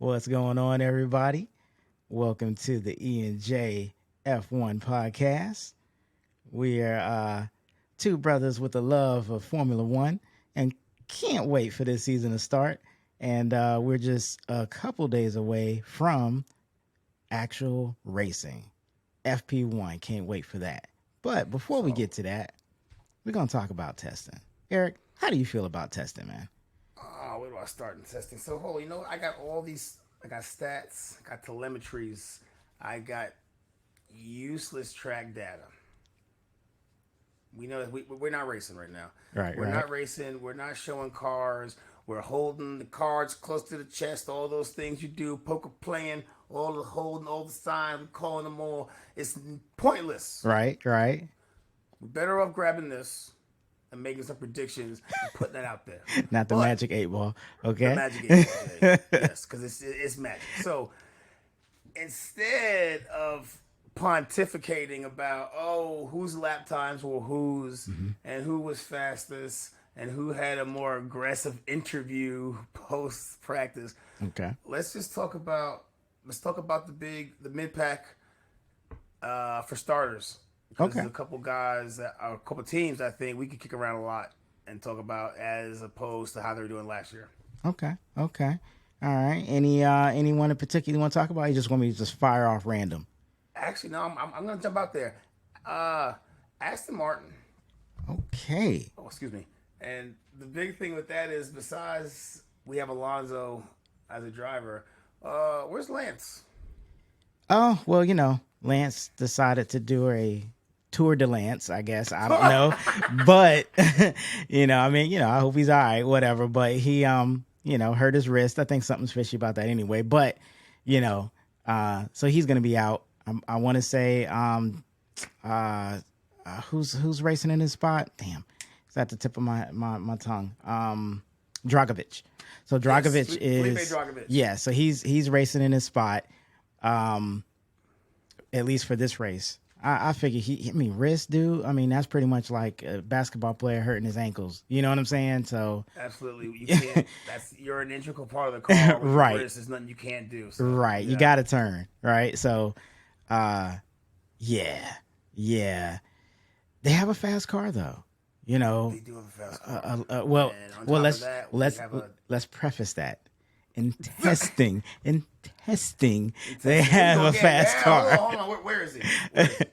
What's going on, everybody? Welcome to the E&J F1 podcast. We are two brothers with a love of Formula One and can't wait for this season to start. And we're just a couple days away from actual racing. FP1, can't wait for that. But before we get to that, we're going to talk about testing. Eric, how do you feel about testing, man? Where do I start in testing? So, I got all these, I got stats, I got telemetries, I got useless track data. We know that we're not racing right now. We're not racing. We're not showing cars. We're holding the cards close to the chest. All those things you do, poker playing, all the holding, all the signs, we're calling them all. It's pointless. Right. We're better off grabbing this and making some predictions and putting that out there. Not the magic 8 ball, okay? The magic 8 ball, yes, because it's magic. So instead of pontificating about whose lap times were whose and who was fastest and who had a more aggressive interview post practice, okay, let's talk about the mid pack for starters. Okay, there's a couple guys, a couple teams I think we could kick around a lot and talk about as opposed to how they were doing last year. Okay. All right. Anyone in particular you want to talk about? You just want me to just fire off random? Actually, no. I'm going to jump out there. Aston Martin. Okay. Oh, excuse me. And the big thing with that is, besides we have Alonso as a driver, where's Lance? Oh, well, Lance decided to do a Tour de Lance, I guess. I don't know. But, I hope he's all right, whatever. But he, hurt his wrist. I think something's fishy about that anyway. But, so he's going to be out. I want to say, who's racing in his spot? Damn, it's at the tip of my tongue. Dragovic. So Dragovic is Dragovic. Yeah. So he's racing in his spot. At least for this race, I figure wrist, dude. That's pretty much like a basketball player hurting his ankles. You know what I'm saying? So absolutely, you can't. You're an integral part of the car. Right. Wrist is nothing you can't do. So, right. Yeah. You got to turn. Right. So, yeah. They have a fast car though. They do have a fast car. Let's preface that. In testing, they have a fast car. Hold on. Where is he?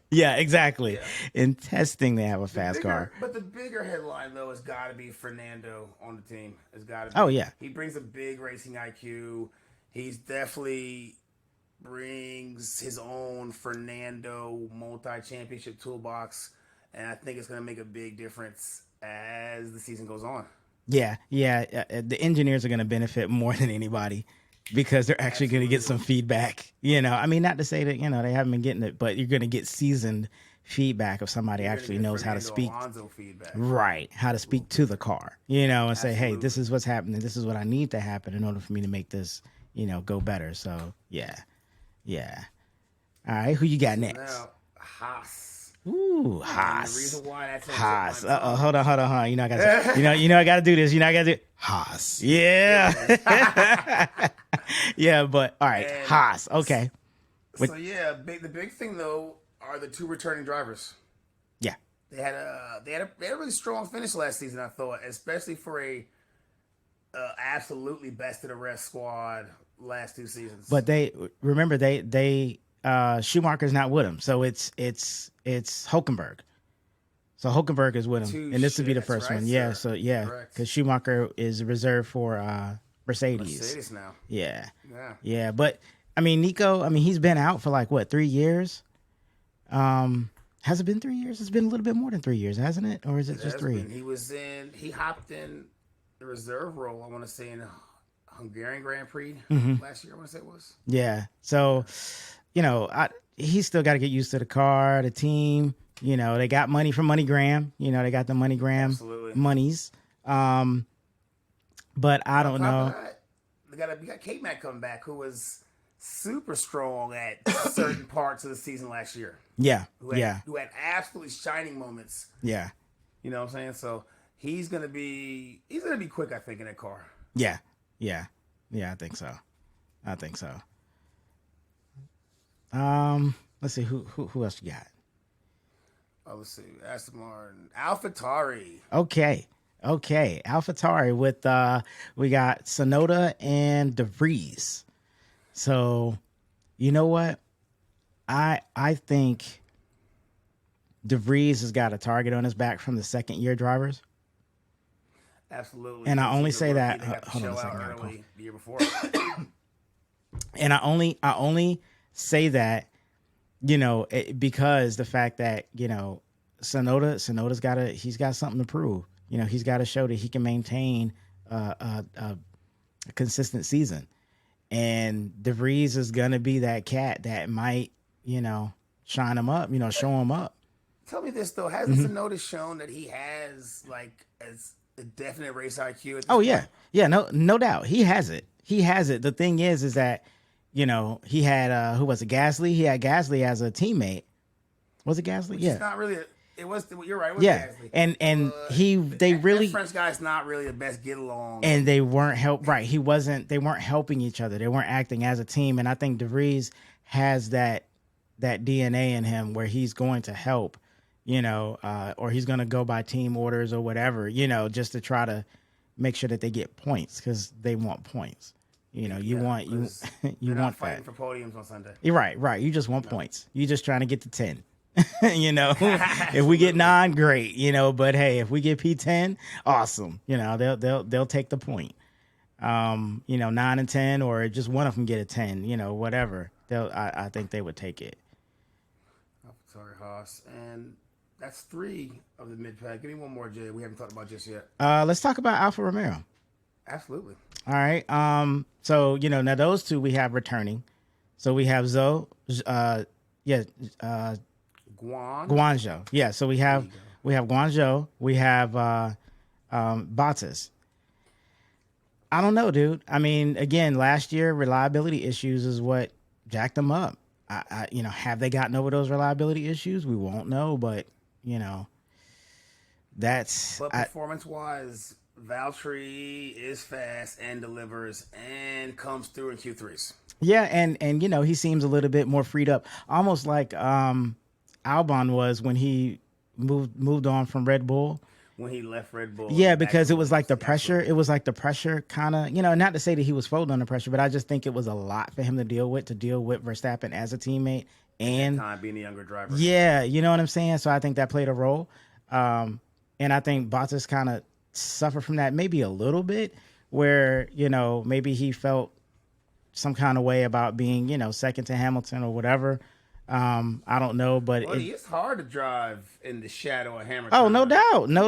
Yeah, exactly. Yeah. In testing, they have a fast car. But the bigger headline, though, has got to be Fernando on the team. It's got to be. Oh, yeah. He brings a big racing IQ. He's definitely brings his own Fernando multi-championship toolbox. And I think it's going to make a big difference as the season goes on. Yeah. The engineers are going to benefit more than anybody because they're actually going to get some feedback. Not to say that, they haven't been getting it, but you're going to get seasoned feedback if somebody actually knows how to speak. Right. How to speak to the car, and say, hey, this is what's happening. This is what I need to happen in order for me to make this, go better. So, yeah. All right. Who you got next? Now, Haas. Ooh, Haas. The reason why that's Haas. Hold on. I got I got to do this. I got to do Haas. Yeah. Yeah, but all right, and Haas. Okay. So the big thing though are the two returning drivers. Yeah. They had a really strong finish last season, I thought, especially for a absolutely best of the rest squad last 2 seasons. But they Schumacher's not with him, so it's Hülkenberg. So Hülkenberg is with him, and this would be the first one. Yeah, so because Schumacher is reserved for Mercedes. Mercedes now. Yeah. But Nico, he's been out for like what, 3 years? Has it been 3 years? It's been a little bit more than 3 years, hasn't it? Or is it just 3? He hopped in the reserve role, I want to say, in Hungarian Grand Prix last year, I want to say it was. Yeah. So, he's still got to get used to the car, the team. They got money from MoneyGram. They got the MoneyGram monies. But I don't know. We got K-Mac coming back, who was super strong at certain parts of the season last year. Yeah. Who had absolutely shining moments. Yeah. You know what I'm saying? So he's gonna be quick, I think, in that car. Yeah, I think so. I think so. Let's see who else you got. Oh, let's see. Aston Martin, AlphaTauri. Okay. AlphaTauri with we got Sonoda and DeVries. So, you know what? I think DeVries has got a target on his back from the second year drivers. Absolutely. And I only say that They have to show out Michael. early the year before. And I only say that, because the fact that, Sonoda's he's got something to prove. He's got to show that he can maintain a consistent season. And DeVries is going to be that cat that might, shine him up, show him up. Tell me this, though. Hasn't Sonoda shown that he has, as a definite race IQ at this point? Yeah. Yeah, no doubt. He has it. The thing is that, he had, who was it, Gasly? He had Gasly as a teammate. Was it Gasly? Which yeah. It's not really. You're right. It was Yeah. Gasly. And that French guy's not really the best get along. And they weren't they weren't helping each other. They weren't acting as a team. And I think DeVries has that DNA in him where he's going to help, or he's going to go by team orders or whatever, just to try to make sure that they get points because they want points. You want not that. fighting for podiums on Sunday. You're right. You just want points. You're just trying to get to 10. If we get 9, great. But hey, if we get P10, awesome. They'll take the point. 9 and 10, or just one of them get a 10. Whatever. I think they would take it. Sorry, Haas, and that's 3 of the mid pack. Give me one more, Jay. We haven't talked about just yet. Let's talk about Alfa Romeo. Absolutely. All right. So now those two we have returning. So we have Guanzhou. Yeah. So we have Guanzhou. We have Bottas. I don't know, dude. I mean, again, last year reliability issues is what jacked them up. Have they gotten over those reliability issues? We won't know, but that's. But performance-wise, Valtteri is fast and delivers and comes through in Q3s. Yeah, and he seems a little bit more freed up, almost like Albon was when he moved on from Red Bull. When he left Red Bull. Yeah, because it was like the pressure. Absolutely. It was like the pressure kind of, not to say that he was folding under pressure, but I just think it was a lot for him to deal with Verstappen as a teammate and time being a younger driver. Yeah, you know what I'm saying? So I think that played a role. And I think Bottas kind of suffered from that maybe a little bit where, maybe he felt some kind of way about being, second to Hamilton or whatever. I don't know, but it's hard to drive in the shadow of Hamilton. Oh, no doubt. No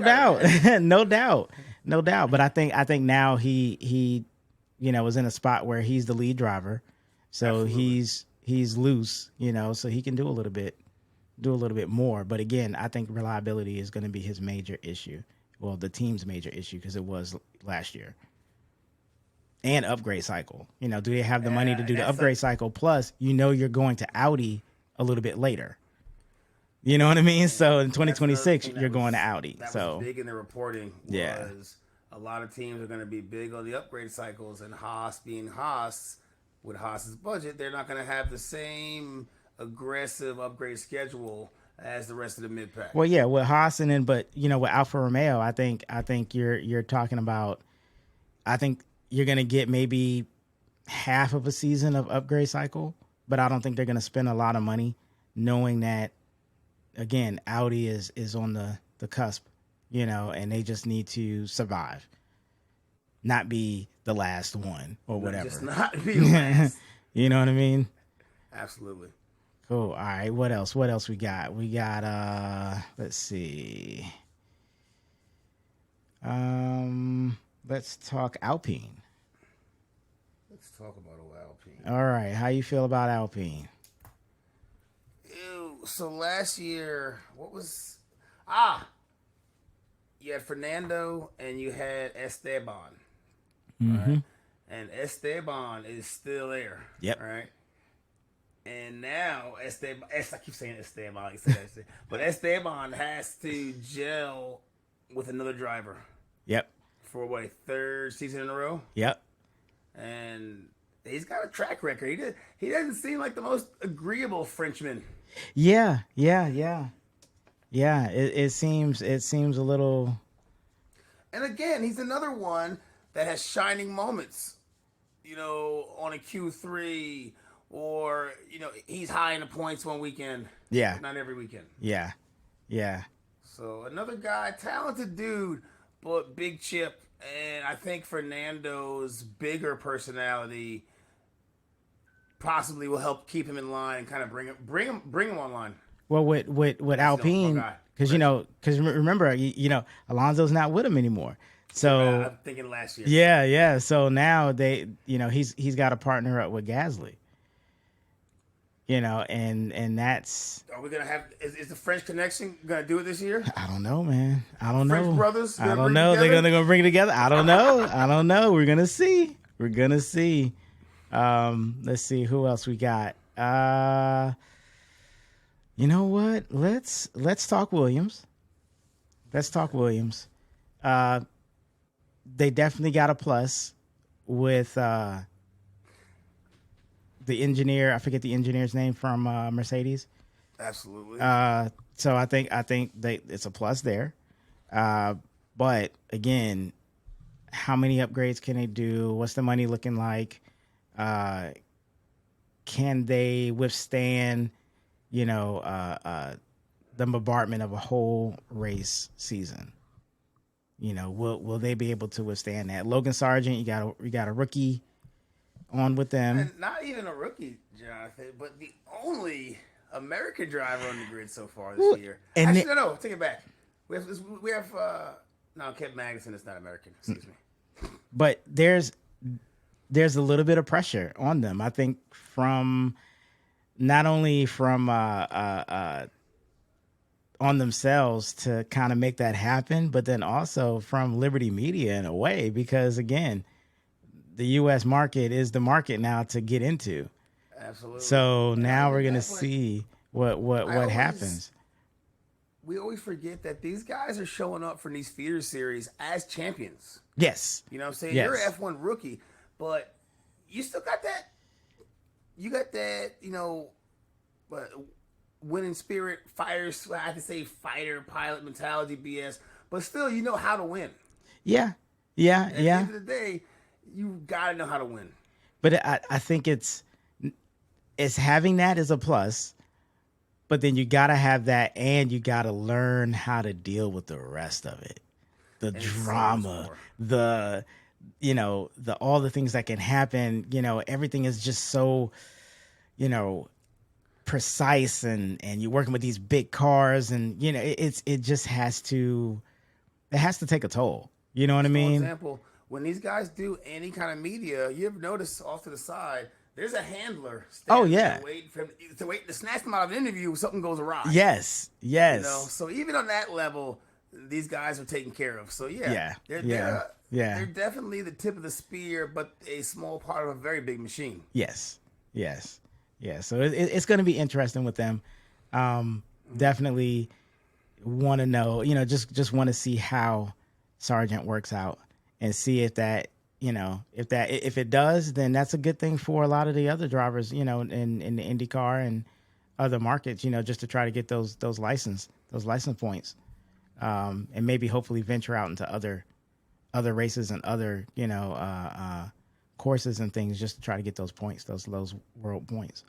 doubt. But I think now he is in a spot where he's the lead driver. So Absolutely. he's loose, so he can do a little bit more. But again, I think reliability is going to be his major issue. Well, the team's major issue because it was last year. And upgrade cycle. Do they have the money to do the upgrade cycle? Plus, you're going to Audi a little bit later. You know what I mean? So in 2026, you're going to Audi. That was big in the reporting. A lot of teams are going to be big on the upgrade cycles, and Haas being Haas, with Haas's budget, they're not going to have the same aggressive upgrade schedule as the rest of the mid pack. Well, yeah, with Haas and then, but with Alfa Romeo, I think you're talking about. I think you're going to get maybe half of a season of upgrade cycle, but I don't think they're going to spend a lot of money, knowing that, again, Audi is on the cusp, and they just need to survive, not be the last one or whatever. Just not be last. You know what I mean? Absolutely. Cool. All right. What else we got? We got let's see. Let's talk Alpine. Let's talk about Alpine. All right. How you feel about Alpine? So last year, you had Fernando and you had Esteban. Mm-hmm. Right? And Esteban is still there. Yep. Right. And now Esteban, I keep saying Esteban, but Esteban has to gel with another driver. Yep. For what, 3rd season in a row? Yep. And he's got a track record. He doesn't seem like the most agreeable Frenchman. Yeah, yeah, yeah, yeah. It seems a little. And again, he's another one that has shining moments. On a Q3, or he's high in the points one weekend, Yeah, but not every weekend. yeah, yeah. So another guy, talented dude, but big chip. And I think Fernando's bigger personality possibly will help keep him in line and kind of bring him online. Well, with Alpine, guy. because remember, Alonso's not with him anymore. So I'm thinking last year. yeah, yeah. So now he's got to partner up with Gasly. And that's. Are we gonna have? Is the French connection gonna do it this year? I don't know, man. I don't know. French brothers. I don't know. They're gonna bring it together. I don't know. I don't know. We're gonna see. We're gonna see. Let's see who else we got. You know what? Let's talk Williams. Let's talk Williams. They definitely got a plus with the engineer. I forget the engineer's name from Mercedes. Absolutely. So I think it's a plus there. But again, how many upgrades can they do? What's the money looking like? Can they withstand, the bombardment of a whole race season? Will they be able to withstand that? Logan Sargent, you got a rookie on with them. And not even a rookie, Jonathan, but the only American driver on the grid so far this year. And actually, no, take it back. We have Kevin Magnussen is not American. Excuse me. But there's a little bit of pressure on them. I think from not only from on themselves to kind of make that happen, but then also from Liberty Media in a way, because again, the U.S. market is the market now to get into. Absolutely. So now we're gonna see what happens. We always forget that these guys are showing up for these feeder series as champions. Yes. You know what I'm saying? Yes. You're an F1 rookie, but you still got that. You got that, winning spirit, fighters. I have to say fighter, pilot mentality, BS. But still, you know how to win. Yeah. Yeah. At the end of the day, you gotta know how to win. But I think it's having that is a plus. But then you gotta have that, and you gotta learn how to deal with the rest of it, the drama, the all the things that can happen. Everything is just so, precise, and you're working with these big cars, and it just has to take a toll. You know what I mean? For example, when these guys do any kind of media, you ever notice off to the side, there's a handler waiting for him to snatch them out of an interview if something goes awry. Yes. So even on that level, these guys are taken care of. So they're definitely the tip of the spear, but a small part of a very big machine. Yes. So it's going to be interesting with them. Definitely want to know, just want to see how Sargent works out, and see if that, if it does, then that's a good thing for a lot of the other drivers, in the IndyCar and other markets, just to try to get those license points, and maybe hopefully venture out into other races and other, courses and things, just to try to get those points, those world points.